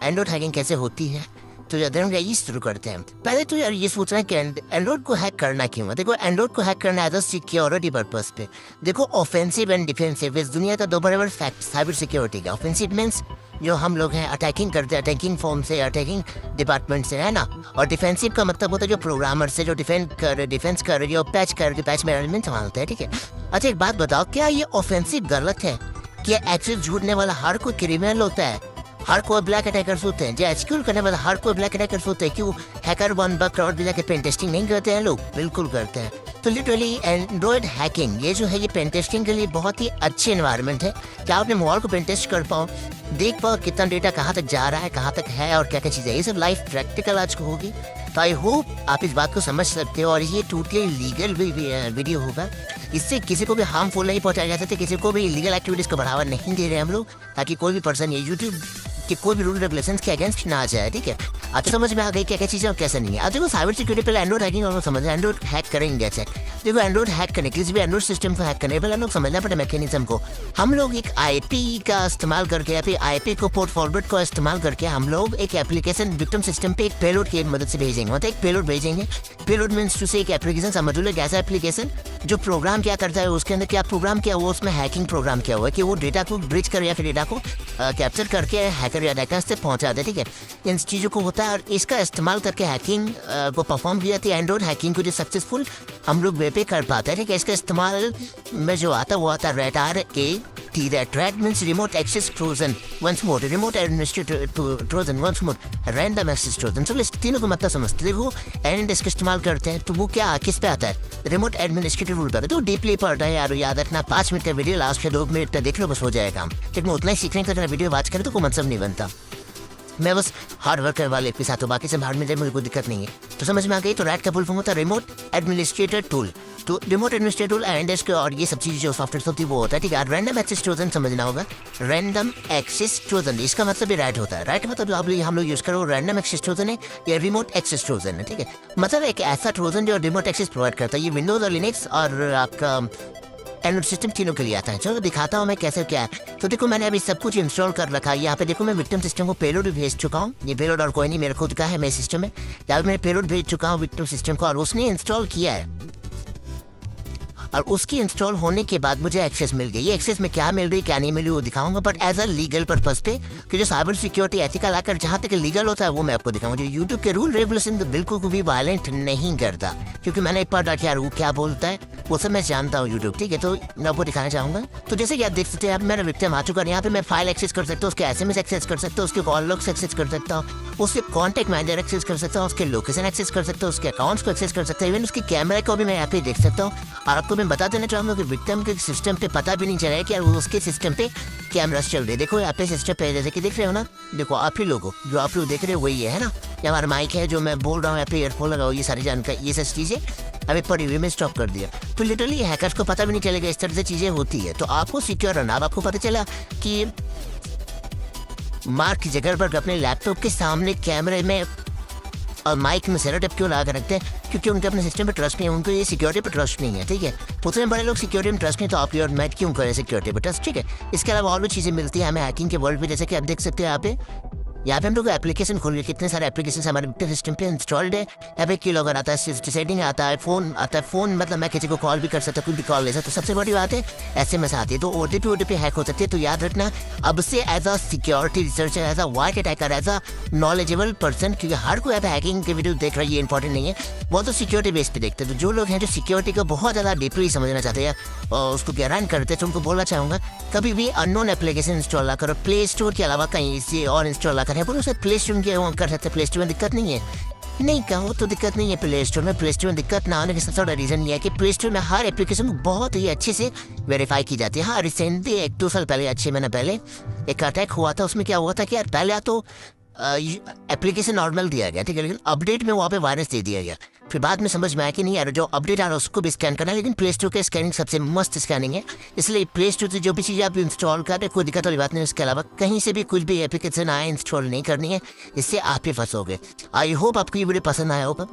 Android hacking कैसे होती है, तो यार हम यही शुरू करते हैं। पहले तो यार ये सोचना है कि एंड्रॉइड को हैक करना क्यों है। देखो एंड्रॉइड को हैक करना एज अ सिक्योरिटी पर्पस पे। देखो ऑफेंसिव एंड डिफेंसिव इस दुनिया का दो बड़े बड़े फैक्ट साइबर सिक्योरिटी का। ऑफेंसिव मीन्स जो हम लोग हैं अटैकिंग करते हैं, अटैकिंग फॉर्म से, अटैकिंग डिपार्टमेंट से, है ना। और डिफेंसिव का मतलब होता है जो प्रोग्रामर से जो डिफेंस कर जो पैच मैनेजमेंट संभालते हैं, ठीक है। अच्छा एक बात बताओ, क्या ये ऑफेंसिव गलत है? क्या एक्सेस झूठने वाला हर कोई क्रिमिनल होता है? हर कोई ब्लैक अटैकर्स होते हैं? जो एक्सक्यूट करने वाला हर कोई ब्लैक अटैकर्स होते हैं? क्यों हैकर वन बग क्राउड भी जाके पेन टेस्टिंग नहीं करते हैं लोग? बिल्कुल करते हैं। तो लिटरली एंड्रॉइड हैकिंग ये जो है ये पेन टेस्टिंग के लिए बहुत ही अच्छी एनवायरनमेंट है। क्या आप अपने मोबाइल को पेन टेस्ट कर पाओ, देख पाओ कितना डेटा कहाँ तक जा रहा है, कहाँ तक है और क्या क्या चीज़ें, ये सब लाइफ प्रैक्टिकल आज को होगी। तो आई होप आप इस बात को समझ सकते हो। और ये टोटली लीगल वीडियो होगा, इससे किसी को भी हार्मफुल नहीं पहुंचाया जा सकता, किसी को भी इलीगल एक्टिविटीज को बढ़ावा नहीं दे रहे हम लोग, ताकि कोई भी पर्सन ये यूट्यूब के कोई भी रूल रेगुलेशंस के अगेंस्ट ना आ जाए, ठीक है। अच्छा समझ में आ गई क्या क्या चीज़ें और कैसे नहीं है। अब देखो साइबर सिक्योरिटी पहले एंड्रॉइड हैकिंग और समझ एंड्रॉइड हैक करेंगे कैसे। देखो एंड्रॉइड हैक करने किसी भी एंड्रॉइड सिस्टम को हैक करने पहले हम लोग समझना पड़े मैकेनिज्म को। हम लोग एक आईपी का इस्तेमाल करके या फिर आईपी को पोर्ट फॉरवर्ड को इस्तेमाल करके हम लोग एक एप्लीकेशन विक्टिम सिस्टम पे एक पेलोड की मदद से भेजेंगे। मतलब एक पेलोड भेजेंगे। पेलोड मीन्स टू से एक एप्लीकेशन समझ लो, एक ऐसा एप्लीकेशन जो प्रोग्राम क्या करता है, उसके अंदर क्या प्रोग्राम किया हुआ, उसमें हैकिंग प्रोग्राम किया हुआ है कि वो डेटा को ब्रिज करे या फिर डेटा को कैप्चर करके हैकर या हैकर्स तक पहुंचा दे, ठीक है। इन चीज़ों को होता है और इसका इस्तेमाल करके हैकिंग को परफॉर्म किया जाती है। एंड्रॉइड हैकिंग को जो सक्सेसफुल हम लोग वे पे कर पाते हैं, ठीक है। इसका इस्तेमाल में जो आता है वो आता है RAT means remote access trojan once more, remote administrative trojan once more, random access trojan। चलो इस तीनों को मतलब समझते देखो एंड इसका इस्तेमाल करते हैं तो वो क्या किस पे आता है, रिमोट एडमिनिस्ट्रेटिव रूल पर। तो डीपली पढ़ रहा है यार, याद रखना 5 मिनट का वीडियो लास्ट के 2 मिनट देख लो बस हो जाएगा। लेकिन उतना ही सीखने का वीडियो वाच करें तो कोई मतलब नहीं बनता। मैं बस हार्ड वर्कर वाले के साथ हूँ, बाकी से बाहर में जाए मुझे कोई दिक्कत नहीं है। तो समझ में आ गई। तो रैट का फुल फॉर्म होता है रिमोट एडमिनिस्ट्रेटर टूल। तो रिमोट एडमिनिस्ट्रेटर टूल एंड इसके और ये सब चीज़ जो सॉफ्टवेयर होती है वो होता है, ठीक है। रैंडम एक्सेस ट्रोजन समझना होगा। रैंडम एक्सेस ट्रोजन इसका मतलब भी रैट होता है। रैट मतलब आप हम लोग यूज़ करो रैंडम एक्सेस ट्रोजन है या रिमोट एक्सेस ट्रोजन है, ठीक है। मतलब एक ऐसा ट्रोजन जो रिमोट एक्सेस प्रोवाइड करता है। ये विंडोज और लिनक्स और आपका एंड्रॉइड सिस्टम तीनों के लिए आता है। चलो दिखाता हूँ मैं कैसे क्या है। तो देखो मैंने अभी सब कुछ इंस्टॉल कर रखा है। यहाँ पे देखो मैं विक्टिम सिस्टम को पेलोड भी भेज चुका हूँ। ये पेलोड और कोई नहीं मेरे खुद का है, मेरे सिस्टम में। यहाँ पे मैं पेलोड भेज चुका हूँ विक्टिम सिस्टम को और उसने इंस्टॉल किया है। और उसकी इंस्टॉल होने के बाद मुझे एक्सेस मिल गई। ये एक्सेस में क्या मिल रही क्या नहीं मिल रही वो दिखाऊंगा, but as a legal purpose पे कि जो साइबर सिक्योरिटी एथिकल आकर जहाँ तक लीगल होता है वो मैं आपको दिखाऊंगा। जो यूट्यूब के रूल रेगुलेशन तो बिल्कुल भी वायलेंट नहीं करता, क्योंकि मैंने एक बार डाटा यार वो क्या बोलता है वो सब मैं जानता हूँ यूट्यूब, ठीक है। तो मैं आपको दिखाना चाहूँगा। तो जैसे कि आप देख सकते हैं अब मेरा विक्टिम आ चुका है। यहाँ पे मैं फाइल एक्सेस कर सकता हूँ, उसके SMS एक्सेस कर सकता हूँ, उसके कॉल लॉग्स एक्सेस कर सकता हूँ, उसके कॉन्टैक्ट मैनेजर एक्सेस कर सकता हूँ, उसके लोकेशन एक्सेस कर सकता हूँ, उसके अकाउंट्स को एक्सेस कर सकता हूँ, इवन उसके कैमरे को भी मैं यहाँ पे देख सकता हूँ। और आपको मैं बता देना चाहूँगा कि विक्टिम के सिस्टम पे पता भी नहीं चला कि उसके सिस्टम पे कैमरास चल रहे। देखो यहाँ पे सिस्टम पे जैसे कि देख रहे हो ना, देखो आप ही लोगों जो आप लोग देख रहे हो वही है ना। ये हमारा माइक है जो मैं बोल रहा हूँ, यहाँ पे ईयरफोन लगाओ, ये सारी जानकारी ये सब चीज़ें अभी पड़ी हुई में स्टॉप कर दिया। तो लिटरली हैकर्स को पता भी नहीं चलेगा इस तरह से चीज़ें होती है। तो आपको सिक्योर रहना। अब आपको पता चला कि मार्क जगह पर अपने लैपटॉप के सामने कैमरे में और माइक में सेलोटेप क्यों लगा कर रखते हैं, क्योंकि उनके अपने सिस्टम पे ट्रस्ट नहीं है, उनको ये सिक्योरिटी पे ट्रस्ट नहीं है, ठीक है। उतने बड़े लोग सिक्योरिटी में ट्रस्ट नहीं तो आप और मैं क्यों करें सिक्योरिटी पे ट्रस्ट, ठीक है। इसके अलावा और भी चीज़ें मिलती है हमें हैकिंग के वर्ल्ड में, जैसे कि आप देख सकते हैं यहाँ पे हम लोग एप्लीकेशन खोल रहे, कितने सारे एप्लीकेशन हमारे सिस्टम पे इंस्टॉल्ड है। यहाँ पे की लॉगर आता है, सेटिंग आता है, फोन आता है। फोन मतलब मैं किसी को कॉल भी कर सकता हूँ, कोई भी कॉल ले सकता। तो सबसे बड़ी बात है SMS आती है, तो OTP हैक हो सकती है। तो याद रखना अब से as a security researcher, as a white attacker, as a knowledgeable person, क्योंकि हर कोई अब हैकिंग के वीडियो देख रहा है ये इंपॉर्टेंट नहीं है, वो तो सिक्योरिटी बेस पे देखते हैं। तो जो लोग हैं जो सिक्योरिटी को बहुत ज़्यादा डीपली समझना चाहते हैं और उसको गहरान करते हैं, तो उनको बोलना चाहूँगा कभी भी अननोन एप्लीकेशन इंस्टॉल ना करो। प्ले स्टोर के अलावा कहीं से और इंस्टॉल ना करें। उसे प्ले स्टोर कर सकते हैं, प्ले स्टोर में दिक्कत नहीं है। नहीं कहो तो दिक्कत नहीं है प्ले स्टोर में। प्ले स्टोर में दिक्कत ना आने का सबसे बड़ा रीज़न ये है कि प्ले स्टोर में हर एप्लीकेशन बहुत ही अच्छे से वेरीफाई की जाती है। हाँ रिसेंटली 1-2 साल पहले अच्छे महीने पहले एक अटैक हुआ था। उसमें क्या हुआ था कि यार पहले तो एप्लीकेशन नॉर्मल दिया गया, ठीक है, लेकिन अपडेट में वहाँ पे वायरस दे दिया गया। फिर बाद में समझ में आया कि नहीं यार जो अपडेट आ रहा है उसको भी स्कैन करना है, लेकिन प्ले स्टोर के स्कैनिंग सबसे मस्त स्कैनिंग है। इसलिए प्ले स्टोर से जो भी चीज़ आप इंस्टॉल कर रहे कोई दिक्कत वाली बात नहीं। उसके अलावा कहीं से भी कुछ भी एप्लीकेशन आए इंस्टॉल नहीं करनी है, इससे आप ही फंसोगे। आई होप आपको ये वीडियो पसंद आया होगा।